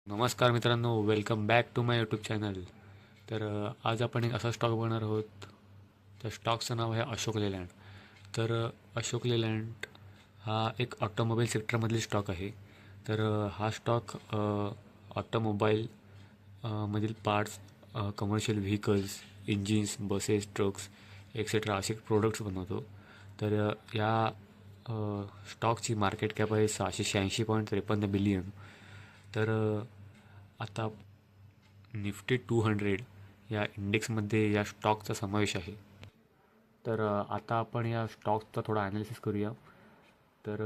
नमस्कार मित्रांनो, welcome back to my YouTube channel. आज आपण एक असा स्टॉक बघणार आहोत. त्या स्टॉकचं नाव आहे अशोक लेलँड. अशोक लेलँड हा एक ऑटोमोबाईल सेक्टरमधील स्टॉक आहे. हा स्टॉक ऑटोमोबाईल मधील parts, commercial vehicles, engines, buses, trucks etcetera असे प्रोडक्ट्स बनवतो. या स्टॉकची मार्केट कॅप आहे 686.53 बिलियन. तर आता निफ्टी 200 या इंडेक्समध्ये या स्टॉकचा समावेश आहे. आता आपण या स्टॉकचा थोडा ॲनालिसिस करूया. तर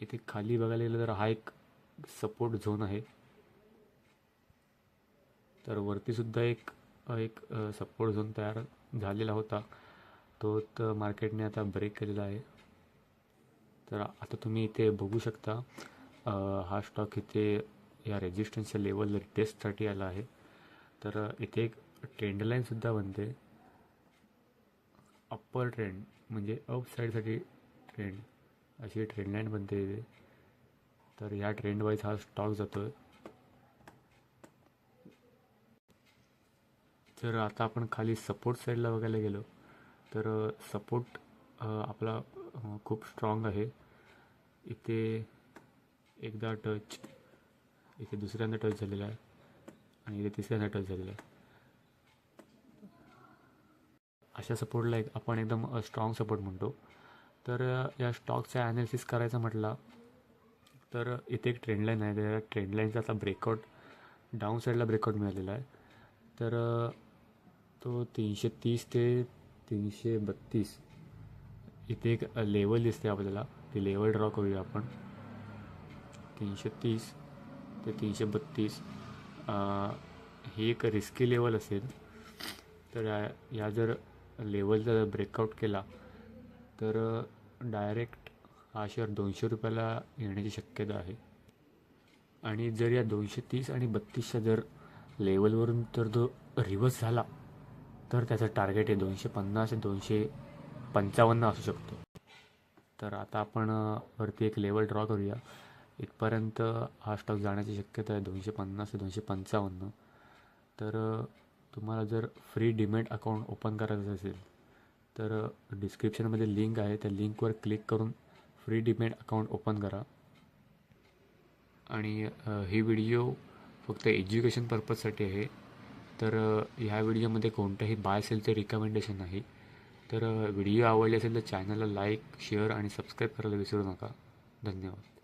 इथे खाली बघायला गेलं तर हा एक सपोर्ट झोन आहे. वरतीसुद्धा एक एक सपोर्ट झोन तयार झालेला होता. तो मार्केटने आता ब्रेक केलेला आहे. आता तुम्ही इथे बघू शकता, हा स्टॉक इथे या रेजिस्टन्सच्या लेवल टेस्टसाठी आला आहे. इथे एक ट्रेंड लाईनसुद्धा बनते. अप्पर ट्रेंड म्हणजे अप साईडसाठी ट्रेंड, अशी ट्रेंड लाईन बनते इथे. ह्या ट्रेंड वाईज हा स्टॉक जातो आहे. आता आपण खाली सपोर्ट साईडला बघायला गेलो तर सपोर्ट आपला खूप स्ट्रॉंग आहे. इथे एकदा टच, इथे दुसऱ्यांदा टच झालेला आहे आणि इथे तिसऱ्यांदा टच झालेला आहे. अशा सपोर्टला आपण एकदम स्ट्रॉंग सपोर्ट म्हणतो. या स्टॉकचा ॲनालिसिस करायचा म्हटला तर इथे एक ट्रेंड लाईन आहे. त्या ट्रेंड लाईनचा आता ब्रेकआउट डाऊन साईडला ब्रेकआउट मिळालेला आहे. तो 330 ते 332 इथे एक लेवल दिसते आपल्याला. ती लेवल ड्रॉ करूया आपण. 330 ते 332 ही एक रिस्की लेवल असेल. या जर लेवलचा जर ब्रेकआउट केला तर डायरेक्ट हा शेअर 200 रुपयाला येण्याची शक्यता आहे. आणि जर या 230 आणि 32च्या जर लेवलवरून जो रिव्हर्स झाला तर त्याचं टार्गेट हे 250 ते 255 असू शकतो. आता आपण वरती एक लेवल ड्रॉ करूया. इथपर्यंत हा स्टॉक जाण्याची शक्यता आहे 250 ते 255. तुम्हाला जर फ्री डीमॅट अकाउंट ओपन करायचं असेल तर डिस्क्रिप्शनमध्ये लिंक आहे. त्या लिंकवर क्लिक करून फ्री डीमॅट अकाउंट ओपन करा. आणि ही व्हिडिओ फक्त एज्युकेशन पर्पजसाठी आहे. ह्या व्हिडिओमध्ये कोणत्याही बाय सेलचे रिकमेंडेशन नाही. व्हिडिओ आवडले असेल तर चॅनलला लाईक, शेअर आणि सबस्क्राईब करायला विसरू नका. धन्यवाद.